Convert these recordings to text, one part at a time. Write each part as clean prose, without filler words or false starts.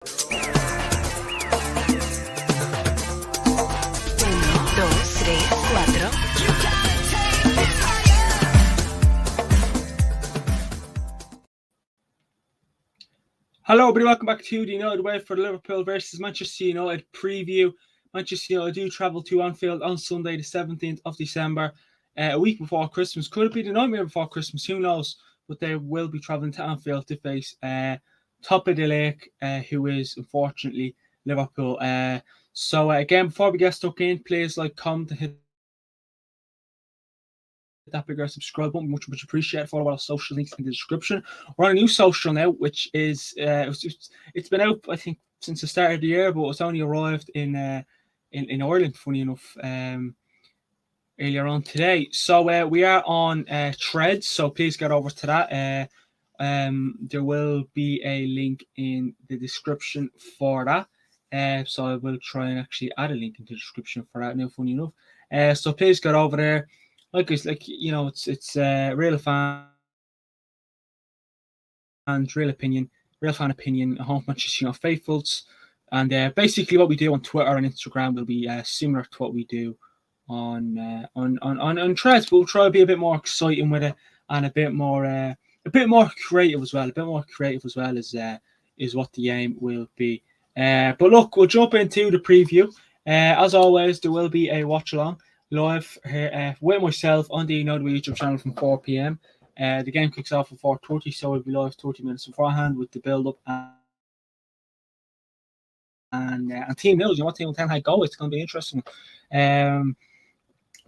Hello, everybody. Welcome back to the United Way for the Liverpool versus Manchester United preview. Manchester United do travel to Anfield on Sunday, the 17th of December, a week before Christmas. Could it be the nightmare before Christmas? Who knows? But they will be travelling to Anfield to face top of the league, who is unfortunately Liverpool. So again, before we get stuck in, please comment and hit that bigger subscribe button, much appreciated. Follow our social links in the description. We're on a new social now, which is it's been out I think since the start of the year, but it's only arrived in Ireland, funny enough, earlier on today. So we are on Threads, so please get over to that. There will be a link in the description for that. So I will try and actually add a link in the description for that now, funny enough. So please get over there. It's real fans, real opinion, real fan opinion, home Manchester United faithfuls, and basically what we do on Twitter and Instagram will be similar to what we do on Threads, but we'll try to be a bit more exciting with it and a bit more creative as well. Is what the aim will be. But look, we'll jump into the preview. As always, there will be a watch along live here with myself on the United YouTube channel from 4 p.m. The game kicks off at 4:30, so we'll be live 30 minutes beforehand with the build-up and team news. What team will Ten Hag go? It's going to be interesting. But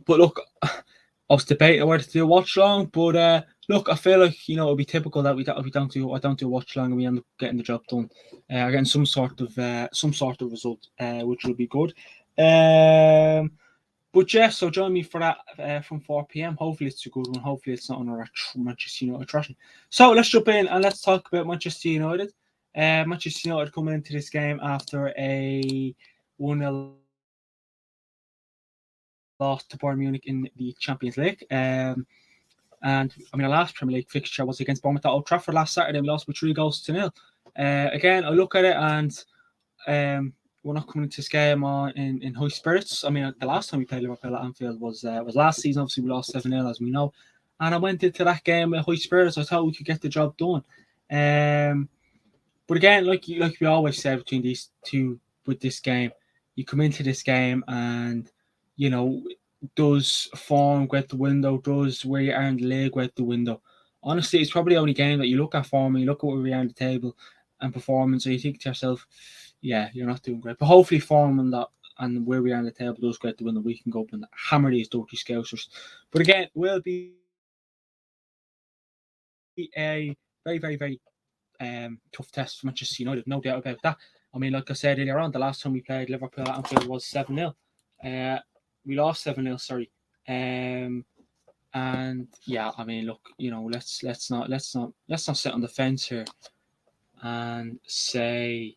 look, I was debating whether to do a watch long, but look, I feel like it'll be typical that I don't do a watch long and we end up getting the job done, getting some sort of result, which will be good. But yeah, so join me for that from 4 p.m. Hopefully it's a good one. Hopefully it's not another Manchester United trashing. So let's jump in and let's talk about Manchester United. Manchester United coming into this game after a 1-0 loss to Bayern Munich in the Champions League. And I mean, our last Premier League fixture was against Bournemouth at Old Trafford last Saturday. We lost by 3-0. Again, I look at it and we're not coming into this game in high spirits. I mean, the last time we played Liverpool at Anfield was last season. Obviously, we lost 7-0, as we know. And I went into that game with high spirits. I thought we could get the job done. But again, like we always say between these two with this game, you come into this game and, does form go out the window? Does where you are in the league go out the window? Honestly, it's probably the only game that you look at form and you look at where we are on the table and performance, and you think to yourself, yeah, you're not doing great. But hopefully form and that and where we are on the table does get the win that we can go up and hammer these dirty Scousers. But again, will be a very, very, very tough test for Manchester United, no doubt about that. I mean, like I said earlier on, the last time we played Liverpool at Anfield was 7-0. We lost 7-0, sorry. And yeah, I mean, look, let's not sit on the fence here and say,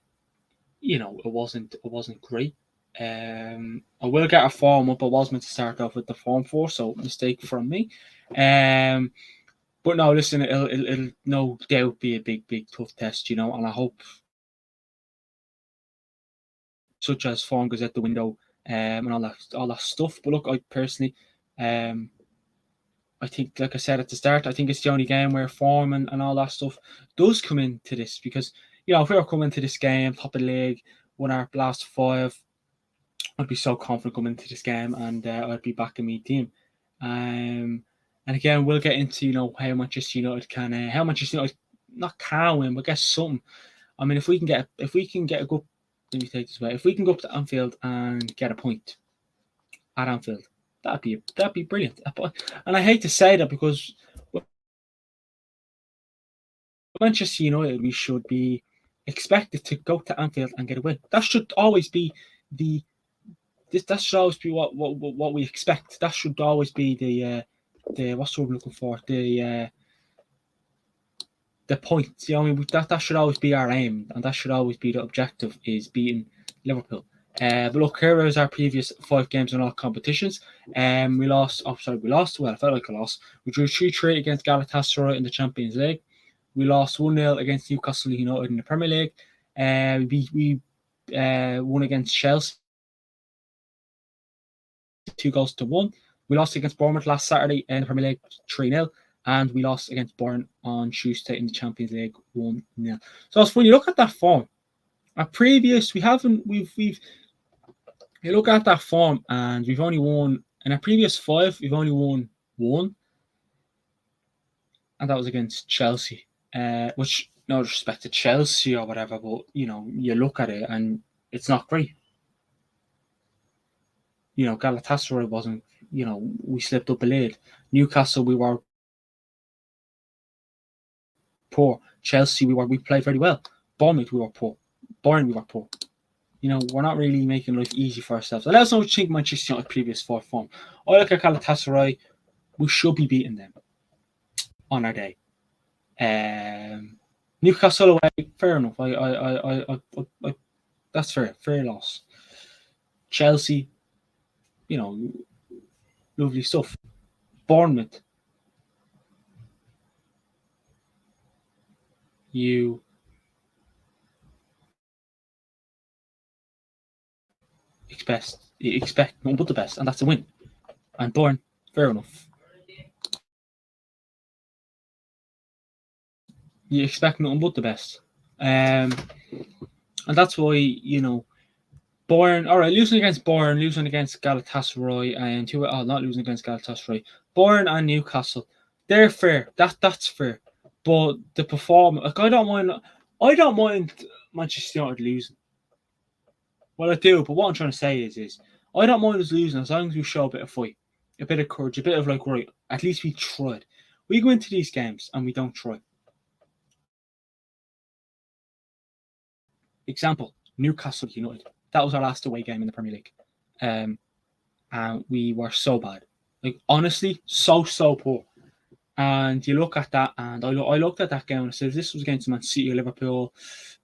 it wasn't great. I will get our form up. I was meant to start off with the form 4, so mistake from me. But no, listen, it'll no doubt be a big, big tough test, and I hope such as form goes out the window, and all that stuff. But look, I personally, I think, like I said at the start, I think it's the only game where form and all that stuff does come into this, because if we were coming to this game top of the league, won our last 5, I'd be so confident coming into this game, and I'd be backing my team. And again, we'll get into how Manchester United not can win, but get something. I mean, if we can get a good, let me take this way. If we can go up to Anfield and get a point at Anfield, that'd be brilliant. And I hate to say that, because Manchester United, we should be expected to go to Anfield and get a win. That should always be what we expect. That should always be the what's the word I'm looking for? The point. That should always be our aim, and that should always be the objective, is beating Liverpool. But look, here is our previous 5 games in all competitions. We lost. We lost. Well, I felt like I lost. We drew 3-3 against Galatasaray in the Champions League. We lost 1-0 against Newcastle United in the Premier League. We won against Chelsea 2-1. We lost against Bournemouth last Saturday in the Premier League 3-0, and we lost against Bayern on Tuesday in the Champions League 1-0. So when you look at that form, our previous we've you look at that form, and we've only won in our previous 5. We've only won 1, and that was against Chelsea. Which, no disrespect to Chelsea or whatever, but you look at it and it's not great. Galatasaray wasn't. We slipped up a lid. Newcastle, we were poor. Chelsea, we played very well. Bournemouth, we were poor. Bayern, we were poor. We're not really making life easy for ourselves. And let us know what you think Manchester United previous 4 form. I look at Galatasaray. We should be beating them on our day. Newcastle away, fair enough. I that's fair loss. Chelsea, lovely stuff. Bournemouth, you expect nothing but the best, and that's a win. And Bayern, fair enough. You expect nothing but the best. And that's why, Bayern, all right, losing against Bayern, losing against Galatasaray, and not losing against Galatasaray, Bayern and Newcastle, they're fair. That's fair. But the performance, I don't mind Manchester United losing. Well, I do, but what I'm trying to say is I don't mind us losing as long as we show a bit of fight, a bit of courage, a bit of right, at least we tried. We go into these games and we don't try. Example, Newcastle United. That was our last away game in the Premier League. And we were so bad. Honestly, so poor. And you look at that, and I looked at that game and I said, if this was against Man City or Liverpool,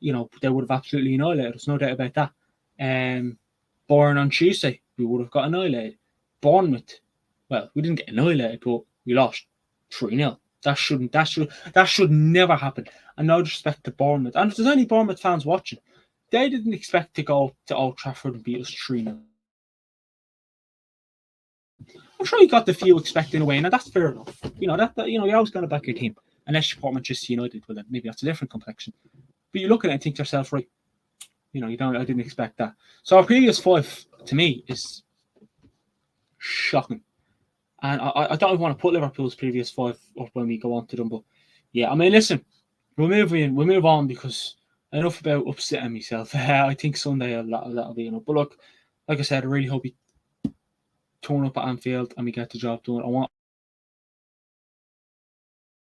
they would have absolutely annihilated us, no doubt about that. Bayern on Tuesday, we would have got annihilated. Bournemouth, well, we didn't get annihilated, but we lost 3-0. That should never happen. And no disrespect to Bournemouth. And if there's any Bournemouth fans watching, they didn't expect to go to Old Trafford and beat us 3-0. I'm sure you got the few expecting a win, and that's fair enough. You're always going to back your team, unless you support Manchester United. Well, then maybe that's a different complexion. But you look at it and think to yourself, right? I didn't expect that. So our previous 5 to me is shocking, and I don't even want to put Liverpool's previous 5 up when we go on to them. But yeah, listen, we'll move on because enough about upsetting myself. I think Sunday that'll be enough. But look, like I said, I really hope you turn up at Anfield and we get the job done.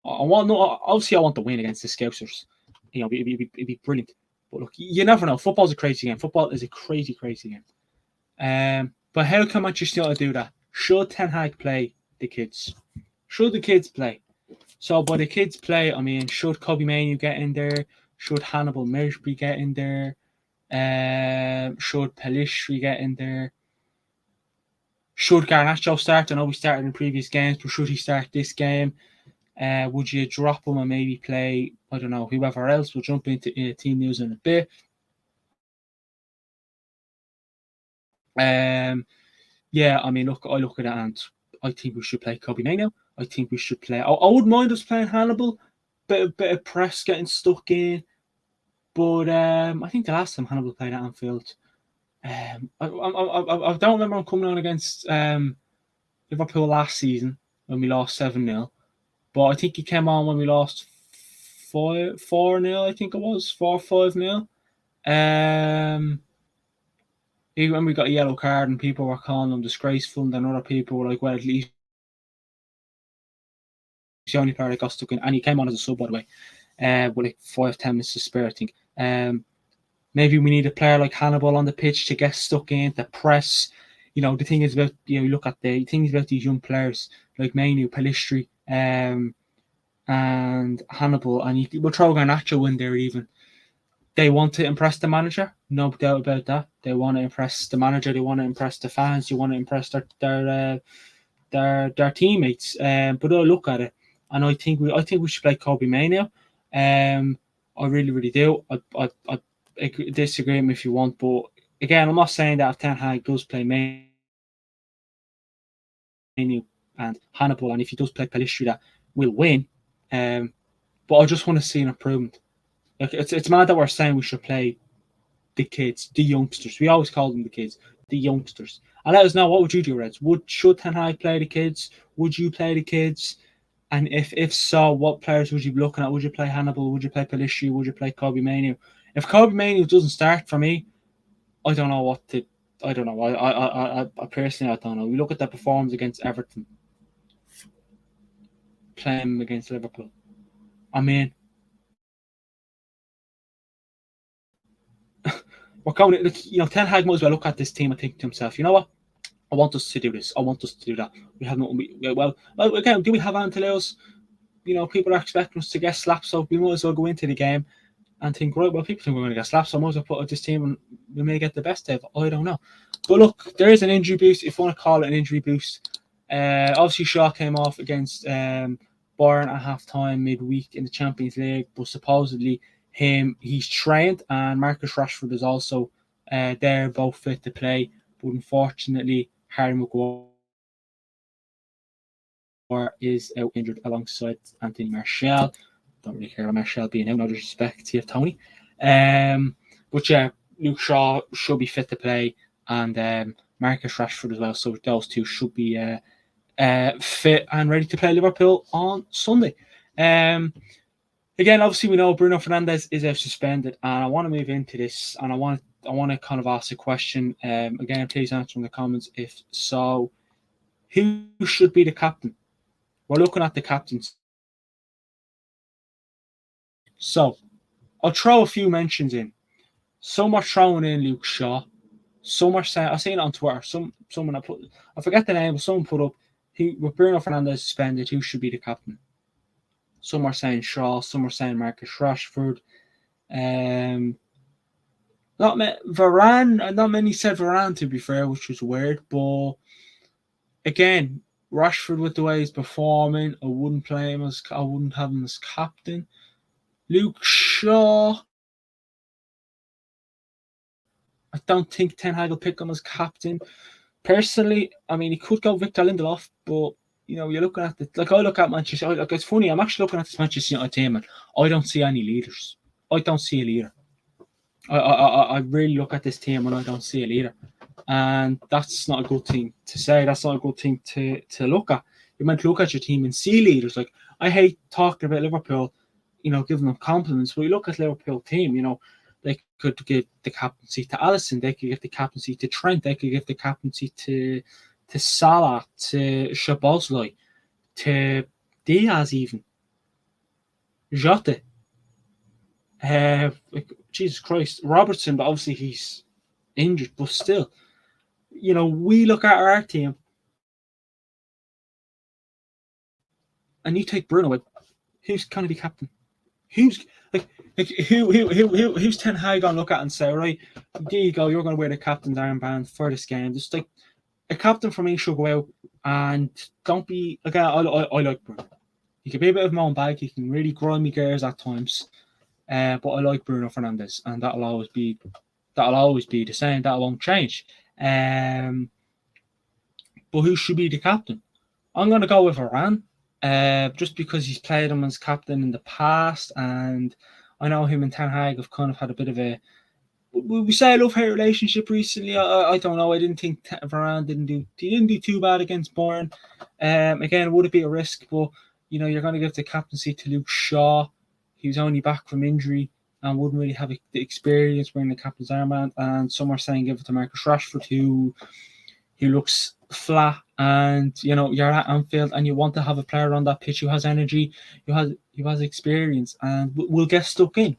Obviously I want the win against the Scousers. It'd be brilliant. But look, you never know. Football's a crazy game. Football is a crazy game. But how can Manchester United do that? Should Ten Hag play the kids? Should the kids play? So by the kids play, should Kobe Mainoo get in there? Should Hannibal Mejbri get in there? Should Pelistri get in there? Should Garnacho start? I know we started in previous games, but should he start this game? Would you drop him and maybe play, I don't know, whoever else? We'll jump into team news in a bit. Look, I look at it and I think we should play Kobe Mainoo. I think we should play. I wouldn't mind us playing Hannibal. Bit of press getting stuck in. But I think the last time Hannibal played at Anfield, I don't remember him coming on against Liverpool last season when we lost 7-0. But I think he came on when we lost 4-0, I think it was. 4-5-0. When we got a yellow card and people were calling him disgraceful, and then other people were like, well, at least he's the only player that got stuck in. And he came on as a sub, by the way, with like 5-10 minutes to spare, I think. Maybe we need a player like Hannibal on the pitch to get stuck in, to press. The thing is about, you look at the things about these young players like Mainoo, Pelistri, and Hannibal, and we'll throw Garnacho in there even. They want to impress the manager, no doubt about that. They want to impress the manager, they want to impress the fans, they want to impress their teammates. But I look at it, and I think we should play Kobe Mainoo. I really, really do. disagree with me if you want, but again, I'm not saying that if Ten Hag does play Manu and Hannibal, and if he does play Pelistri, that will win. But I just want to see an improvement. Like it's mad that we're saying we should play the kids, the youngsters. We always call them the kids, the youngsters. And let us know, what would you do, Reds? Should Ten Hag play the kids? Would you play the kids? And if so, what players would you be looking at? Would you play Hannibal? Would you play Pelistri? Would you play Kobe Manu? If Kobe Manu doesn't start for me, I don't know what to. I don't know. I personally, I don't know. We look at the performance against Everton, playing against Liverpool. I mean, we're going. Ten Hag might as well look at this team and think to himself, you know what? I want us to do this. I want us to do that. We have nothing. Well, again, do we have Antileos? People are expecting us to get slapped, so we might as well go into the game and think, right, well, people think we're going to get slapped, so I might as well put out this team and we may get the best of it. I don't know. But look, there is an injury boost, if you want to call it an injury boost. Obviously, Shaw came off against Bayern at half-time midweek in the Champions League, but supposedly he's trained, and Marcus Rashford is also there, both fit to play. But unfortunately, Harry Maguire is out injured alongside Anthony Martial. Don't really care about Martial being out, no disrespect to you, Tony. But yeah, Luke Shaw should be fit to play, and Marcus Rashford as well. So those two should be fit and ready to play Liverpool on Sunday. Again, obviously we know Bruno Fernandes is suspended, and I want to move into this, and I want to kind of ask a question. Again, please answer in the comments if so. Who should be the captain? We're looking at the captains. So I'll throw a few mentions in. Some are throwing in Luke Shaw. Some are saying, I've seen it on Twitter. Someone I forget the name, but someone put up with Bruno Fernandes suspended, who should be the captain? Some are saying Shaw. Some are saying Marcus Rashford. Not many said Varane, to be fair, which was weird. But again, Rashford, with the way he's performing, I wouldn't have him as captain. Luke Shaw, I don't think Ten Hag will pick him as captain. Personally, I mean, he could go Victor Lindelof, but you're looking at I look at Manchester. Like, it's funny. I'm actually looking at this Manchester United team, and I don't see any leaders. I don't see a leader. I really look at this team and I don't see a leader, and that's not a good thing to say. That's not a good thing to look at. You're meant to look at your team and see leaders. Like, I hate talking about Liverpool, giving them compliments. But you look at Liverpool team, they could give the captaincy to Alisson. They could give the captaincy to Trent. They could give the captaincy to Salah, to Szoboszlai, to Diaz, even Jota. Jesus Christ, Robertson, but obviously he's injured. But still, we look at our team, and you take Bruno away. Who's going to be captain? Who's who's Ten Hag gonna look at and say, right, there you go, you're gonna wear the captain's armband for this game? Just like a captain for me should go out and don't be like I like Bruno. He can be a bit of my own bag. He can really grind me gears at times, but I like Bruno Fernandes, and that'll always be the same. That won't change. But who should be the captain? I'm gonna go with Varane. Just because he's played him as captain in the past, and I know him and Ten Hag have kind of had a bit of a, we say, a love-hate relationship recently. I don't know. I didn't think Varane didn't do too bad against Bayern. Again, would it be a risk? But you're going to give the captaincy to Luke Shaw. He was only back from injury and wouldn't really have the experience wearing the captain's armband. And some are saying give it to Marcus Rashford, who looks flat, and you're at Anfield and you want to have a player on that pitch who has energy, who has experience, and we'll get stuck in.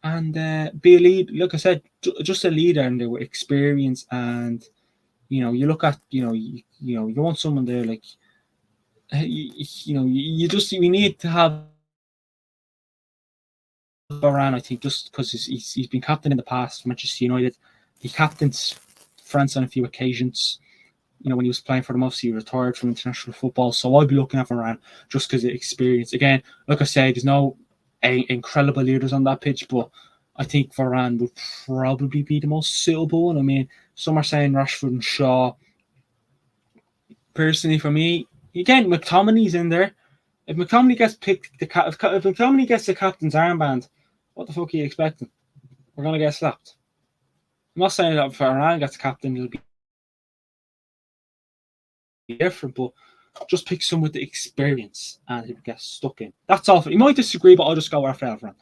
And be a lead. Like I said, just a leader and with experience. And you look at you want someone there like we need to have Varane. I think just because he's been captain in the past for Manchester United. He captained France on a few occasions. When he was playing for them, obviously he retired from international football. So I'll be looking at Varane just because of experience. Again, like I said, there's no incredible leaders on that pitch, but I think Varane would probably be the most suitable one. I mean, some are saying Rashford and Shaw. Personally, for me, again, McTominay's in there. If McTominay gets picked, if McTominay gets the captain's armband, what the fuck are you expecting? We're gonna get slapped. I'm not saying that if Varane gets captain, it'll be different, but just pick someone with the experience and he'll get stuck in. That's all. You might disagree, but I'll just go with our friend.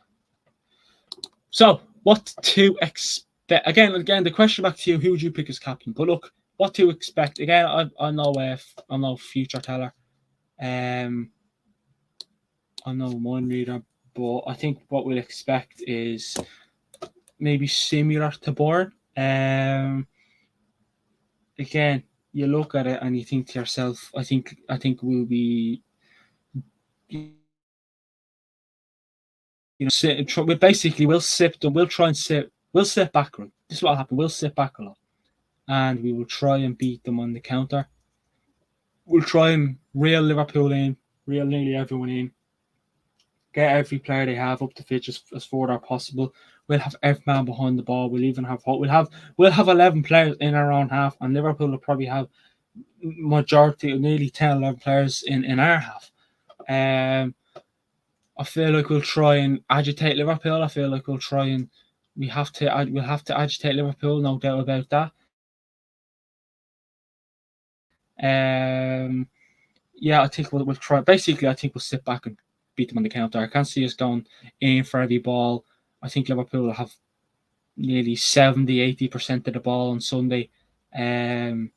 So, what to expect? Again, the question back to you: who would you pick as captain? But look, what to expect? Again, I'm no future teller. I'm no mind reader, but I think what we'll expect is maybe similar to Bourne. Again, you look at it and you think to yourself, I think we'll be, basically we'll sit and we'll try and we'll sit back. This is what will happen. We'll sit back a lot, and we will try and beat them on the counter. We'll try and reel Liverpool in, reel nearly everyone in, get every player they have up the pitch as forward as possible. We'll have every man behind the ball. We'll even have 11 players in our own half, and Liverpool will probably have majority, nearly 10, 11 players in our half. I feel like we'll try and agitate Liverpool. I feel like we'll have to agitate Liverpool, no doubt about that. I think we'll try. Basically, I think we'll sit back and beat them on the counter. I can't see us going in for every ball. I think Liverpool will have nearly 70-80% of the ball on Sunday. I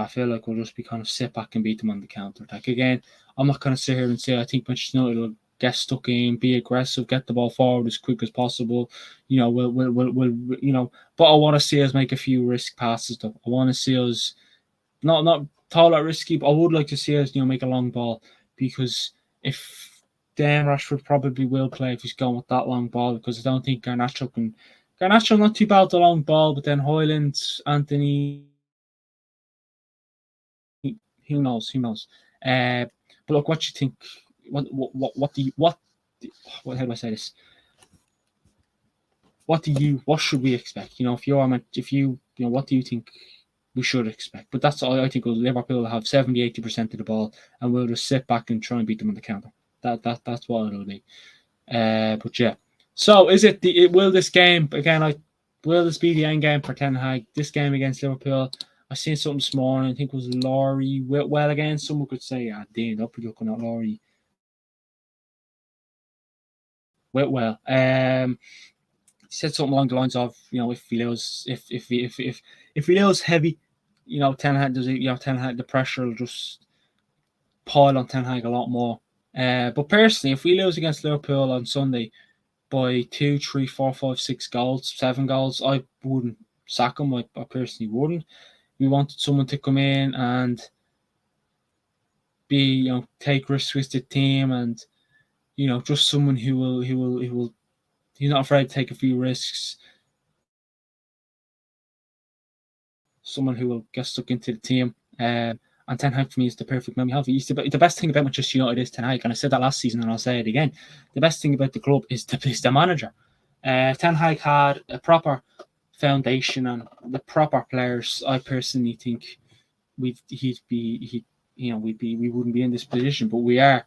feel like we'll just be kind of sit back and beat them on the counter attack. Again, I'm not going to sit here and say I think Manchester United will get stuck in, be aggressive, get the ball forward as quick as possible. We'll but I want to see us make a few risk passes though. I want to see us not tall or risky, but I would like to see us, make a long ball, because if Rashford probably will play if he's going with that long ball, because I don't think Garnacho not too bad with the long ball, but then Højlund, Anthony, who knows? But look, what you think? How do I say this? What should we expect? What do you think we should expect? But that's all I think. Liverpool will have 70-80% of the ball, and we'll just sit back and try and beat them on the counter. That's what it'll be. But yeah. So is it will this game again? Will this be the end game for Ten Hag? This game against Liverpool? I seen something this morning. I think it was Laurie Whitwell again. Someone could say, Dean, I'll be looking at Laurie Whitwell. He said something along the lines of, if he loses heavy, Ten Hag Ten Hag, the pressure will just pile on Ten Hag a lot more. But personally, if we lose against Liverpool on Sunday by 2, 3, 4, 5, 6 goals, 7 goals, I wouldn't sack him. I personally wouldn't. We wanted someone to come in and be, take risks with the team, and just someone who will he's not afraid to take a few risks. Someone who will get stuck into the team. And Ten Hag for me is the perfect man we have. The best thing about Manchester United is Ten Hag, and I said that last season and I'll say it again. The best thing about the club is the manager. Ten Hag had a proper foundation and the proper players. I personally think we wouldn't be in this position, but we are.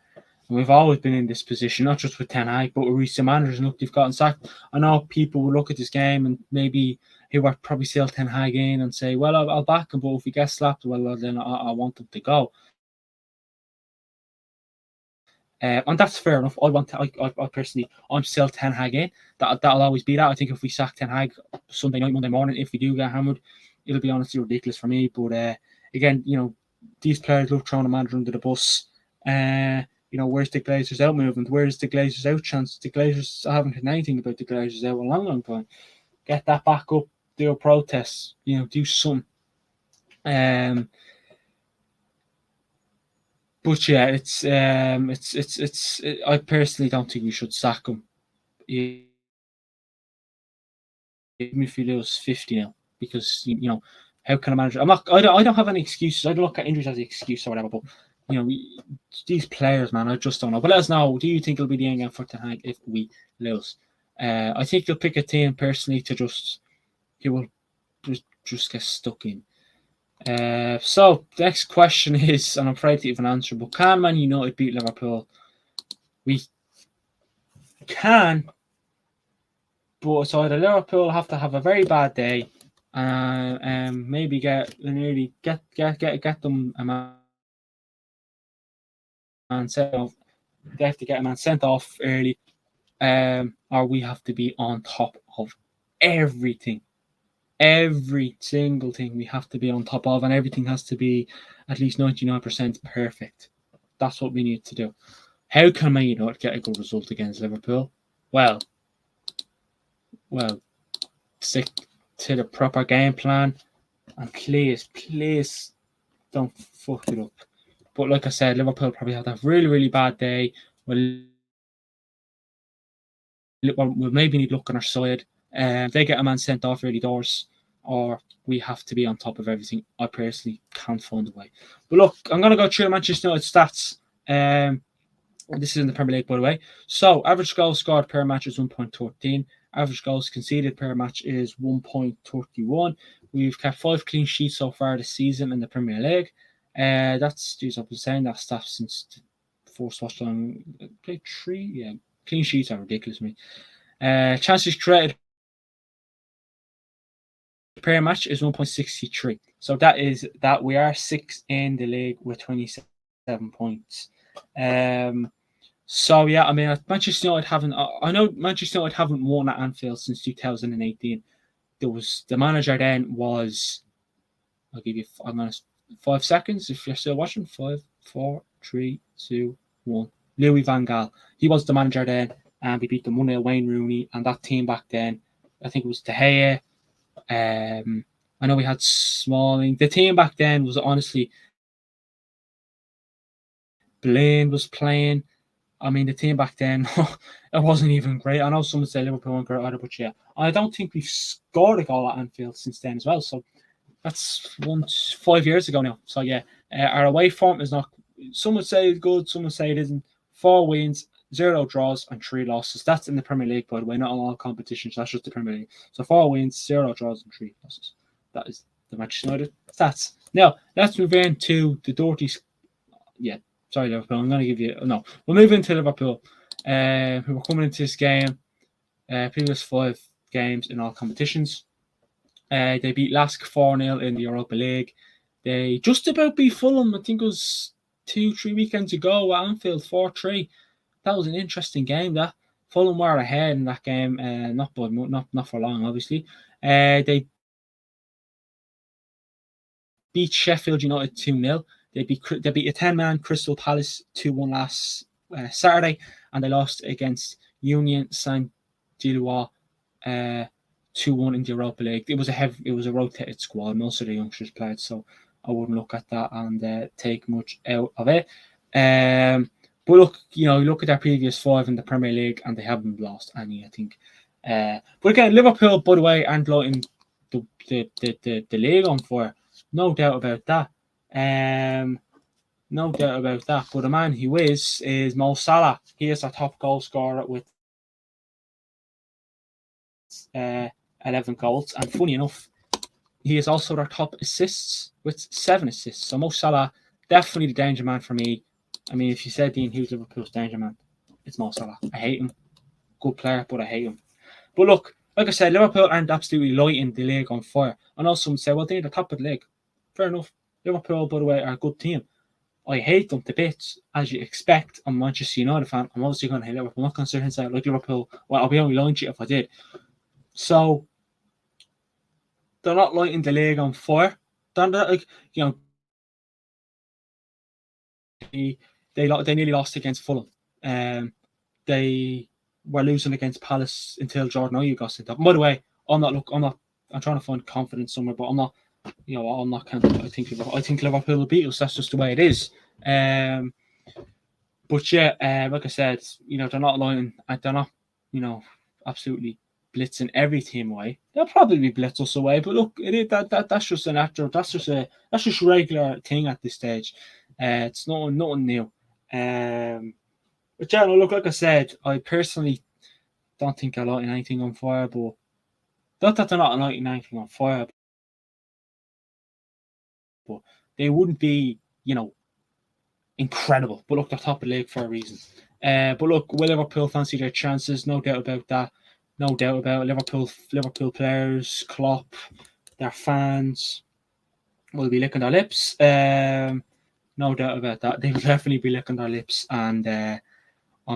And we've always been in this position, not just with Ten Hag, but with recent managers. And look, they've gotten sacked. I know people will look at this game and maybe who are probably still Ten Hag in and say, well, I'll back him, but if he gets slapped, well, then I want him to go. And that's fair enough. I personally, I'm still Ten Hag in. That'll always be that. I think if we sack Ten Hag Sunday night, Monday morning, if we do get hammered, it'll be honestly ridiculous for me. But again, these players love throwing a manager under the bus. Where's the Glazers out movement? Where's the Glazers out chance? The Glazers, I haven't heard anything about the Glazers out in a long time. Get that back up, do a protest, do something. But yeah, it's I personally don't think we should sack him. Even if we lose 50-0, because how can a manager? I don't have any excuses. I don't look at injuries as an excuse or whatever. But these players, man, I just don't know. But let us know. Do you think it'll be the end game for Ten Hag if we lose? I think he'll pick a team personally to he will just get stuck in. So the next question is, and I'm afraid to even answer, but can Man United beat Liverpool? We can, but it's either Liverpool have to have a very bad day, and maybe get them a man sent off. They have to get a man sent off early, or we have to be on top of everything. Every single thing we have to be on top of, and everything has to be at least 99% perfect. That's what we need to do. How can Man United get a good result against Liverpool? Well, stick to the proper game plan, and please don't fuck it up. But like I said, Liverpool probably have that really, really bad day. We'll maybe need luck on our side. They get a man sent off early doors, or we have to be on top of everything. I personally can't find a way. But look, I'm going to go through the Manchester United stats. This is in the Premier League, by the way. So, average goals scored per match is 1.13. Average goals conceded per match is 1.31. We've kept 5 clean sheets so far this season in the Premier League. That's, geez, I've been saying that stuff since the first watch on play 3. Yeah, clean sheets are ridiculous to me. Chances created per match is 1.63. So that is that we are 6th in the league with 27 points. So yeah, I mean, Manchester United haven't. I know Manchester United haven't won at Anfield since 2018. There was the manager then was. I'll give you. I'm gonna 5 seconds if you're still watching. 5, 4, 3, 2, 1. Louis van Gaal. He was the manager then, and we beat them 1-0. Wayne Rooney and that team back then. I think it was De Gea. I know we had Smalling. The team back then was honestly. Blaine was playing. I mean, the team back then, it wasn't even great. I know someone say Liverpool weren't great either, but yeah, I don't think we've scored a goal at Anfield since then as well. So that's 5 years ago now. So yeah, our away form is not. Some would say it's good, some would say it isn't. 4 wins, 0 draws, and 3 losses. That's in the Premier League, by the way, not all competitions. That's just the Premier League. So 4 wins, 0 draws, and 3 losses. That is the Manchester United stats. Now let's move in to the dirty. Yeah. Sorry, Liverpool. I'm going to give you... No, we'll move into Liverpool, who were coming into this game. Previous 5 games in all competitions. They beat Lask 4-0 in the Europa League. They just about beat Fulham, I think it was 2-3 weekends ago at Anfield, 4-3. That was an interesting game, that. Fulham were ahead in that game, not for long, obviously. They beat Sheffield United 2-0. They beat a 10-man Crystal Palace 2-1 last Saturday, and they lost against Union Saint-Gilloise 2-1 in the Europa League. It was a rotated squad. Most of the youngsters played, so I wouldn't look at that and take much out of it. But look, you look at their previous 5 in the Premier League, and they haven't lost any, I think. But again, Liverpool, by the way, aren't lighting the league on fire. No doubt about that. No doubt about that. But the man who is Mo Salah. He is our top goal scorer with 11 goals. And funny enough, he is also our top assists with 7 assists. So Mo Salah, definitely the danger man for me. I mean, if you said Dean Hughes Liverpool's danger man, it's Mo Salah. I hate him. Good player, but I hate him. But look, like I said, Liverpool aren't absolutely lighting the league on fire. I know some say, well, they're the top of the league. Fair enough. Liverpool, by the way, are a good team. I hate them to bits, as you expect. I'm a Manchester United fan. I'm obviously going to hate Liverpool. I'm not going to sit here and say, like Liverpool, well, I'll be only lying to you if I did. So, they're not lighting the league on fire. They're not, like, they nearly lost against Fulham. They were losing against Palace until Jordan Ayew got sent off. By the way, I'm trying to find confidence somewhere, but I'm not. I'm not counting. I think Liverpool will beat us. That's just the way it is. But yeah, like I said, they're not lying. They're not, absolutely blitzing every team away. They'll probably blitz us away. But look, that's just an actor. That's just a regular thing at this stage. It's nothing new. But yeah, look, like I said, I personally don't think they're lighting anything on fire, but not that they're not lighting anything on fire, but they wouldn't be, incredible. But look, they're top of the league for a reason. But look, will Liverpool fancy their chances? No doubt about that. No doubt about it. Liverpool players, Klopp, their fans will be licking their lips. No doubt about that. They will definitely be licking their lips. And I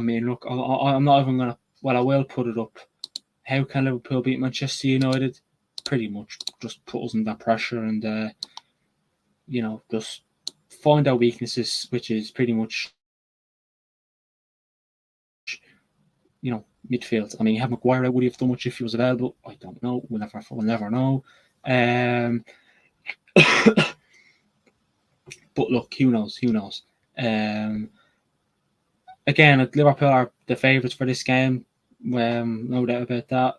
mean, look, I'm not even gonna. Well, I will put it up. How can Liverpool beat Manchester United? Pretty much just put us under pressure and just find our weaknesses, which is pretty much midfield. I mean, you have Maguire out. Would he have done much if he was available? I don't know. We'll never know. But look, who knows? Again, Liverpool are the favourites for this game. No doubt about that.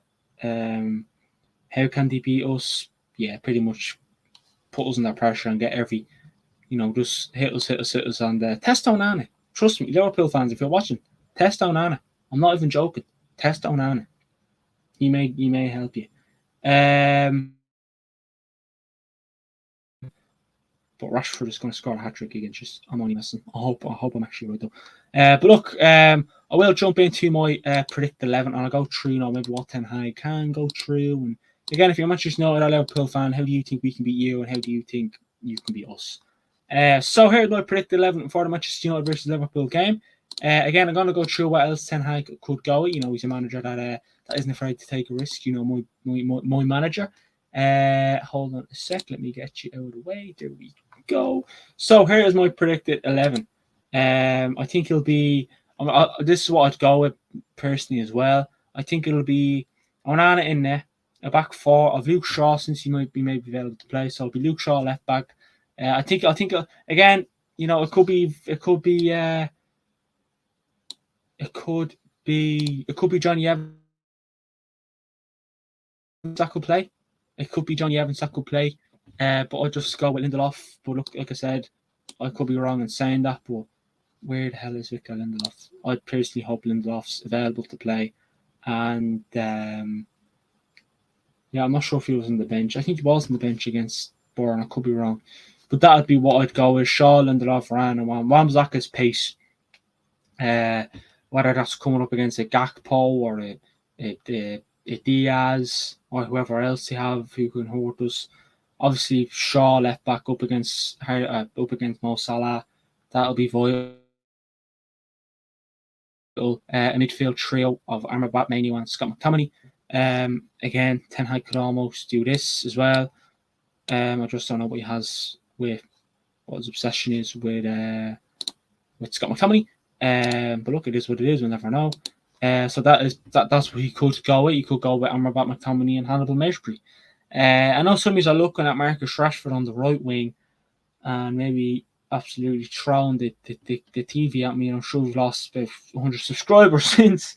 How can they beat us? Yeah, pretty much put us under pressure and get every, just hit us, and test Onana. Trust me, Liverpool fans, if you're watching, test Onana. I'm not even joking. Test Onana. He may help you. But Rashford is going to score a hat-trick against us. I'm only messing. I hope I'm actually right though. But look, I will jump into my predict 11 and I'll go through maybe what Ten Hag can go through. And again, if you're a Manchester United or Liverpool fan, how do you think we can beat you and how do you think you can beat us? So here's my predict 11 for the Manchester United versus Liverpool game. Again, I'm going to go through what else Ten Hag could go. He's a manager that isn't afraid to take a risk. My manager. Hold on a sec. Let me get you out of the way. There we go. So here is my predicted 11. I think it'll be. This is what I'd go with personally as well. I think it'll be Onana in there, a back four of Luke Shaw since he might be maybe available to play. So it'll be Luke Shaw left back. I think again, it could be Johnny Evans that could play. It could be Johnny Evans that could play. But I'd just go with Lindelof. But look, like I said, I could be wrong in saying that, but where the hell is Victor Lindelof? I personally hope Lindelof's available to play. And I'm not sure if he was on the bench. I think he was on the bench against Bourne. I could be wrong. But that would be what I'd go with. Shaw, Lindelof, Varane, and Wan-Bissaka's pace. Whether that's coming up against a Gakpo or a Diaz or whoever else they have who can hurt us. Obviously, Shaw left back up against Mo Salah. That'll be vital. A midfield trio of Amrabat, Mainoo, and Scott McTominay. Again, Ten Hag could almost do this as well. I just don't know what he has with what his obsession is with Scott McTominay. But look, it is what it is. We'll never know. So that's what he could go with. He could go with Amrabat, McTominay, and Hannibal Mejbri. I know some of you are looking at Marcus Rashford on the right wing and maybe absolutely throwing the TV at me. And I'm sure we've lost about 100 subscribers since.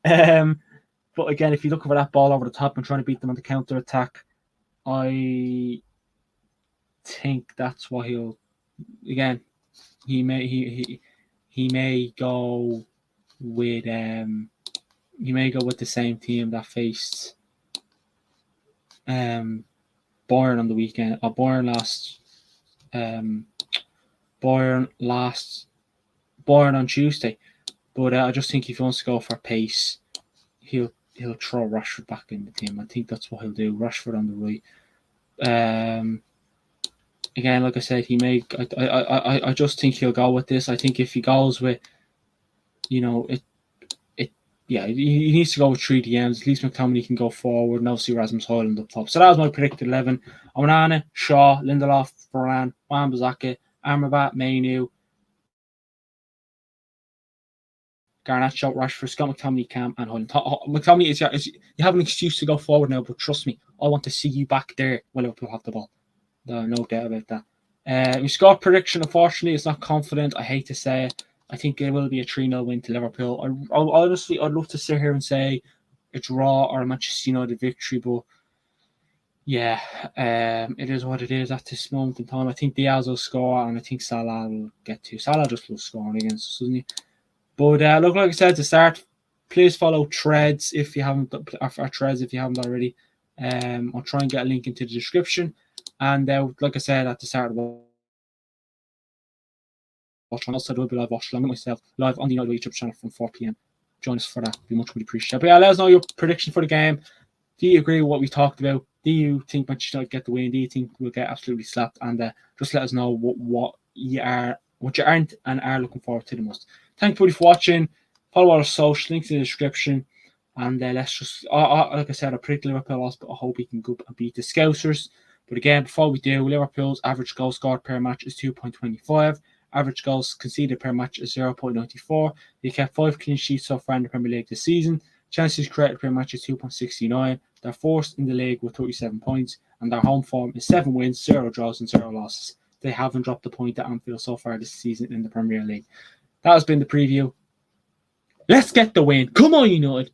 But again, if you look for that ball over the top and trying to beat them on the counter attack, I think that's what he'll. Again, he may go with the same team that faced Bayern on the weekend, or Bayern on Tuesday. But I just think if he wants to go for pace, he'll throw Rashford back in the team. I think that's what he'll do. Rashford on the right. Again, like I said, he may. I just think he'll go with this. I think if he goes with, he needs to go with 3 DMs. At least McTominay can go forward, and obviously Rasmus Højlund up top. So that was my predicted 11. Onana, Shaw, Lindelof, Varane, Wan-Bissaka, Amrabat, Mainoo, Garnacho, Rashford, Scott McTominay, Cam, and Højlund. McTominay you have an excuse to go forward now, but trust me, I want to see you back there when Liverpool have the ball. No doubt about that. My score prediction, unfortunately, is not confident. I hate to say it. I think it will be a 3-0 win to Liverpool. Honestly, I'd love to sit here and say a draw or a Manchester United victory, but yeah, it is what it is at this moment in time. I think Diaz will score, and I think Salah will get to. Salah just loves scoring against us, doesn't he? But look, like I said to start, please follow Threads if you haven't, our Threads if you haven't already. I'll try and get a link into the description. And like I said at the start of the watch on, also do a bit of watch along with myself live on the United YouTube channel from 4 p.m. Join us for that. Be much appreciated. But yeah, let us know your prediction for the game. Do you agree with what we talked about? Do you think Manchester United get the win? Do you think we'll get absolutely slapped? And just let us know what you aren't and are looking forward to the most. Thank you for watching. Follow our social links in the description. And let's just, like I said, I predict Liverpool, but I hope we can go and beat the Scousers. But again, before we do, Liverpool's average goal scored per match is 2.25. Average goals conceded per match is 0.94. They kept 5 clean sheets so far in the Premier League this season. Chances created per match is 2.69. They're fourth in the league with 37 points. And their home form is 7 wins, 0 draws, and 0 losses. They haven't dropped a point at Anfield so far this season in the Premier League. That has been the preview. Let's get the win. Come on, United.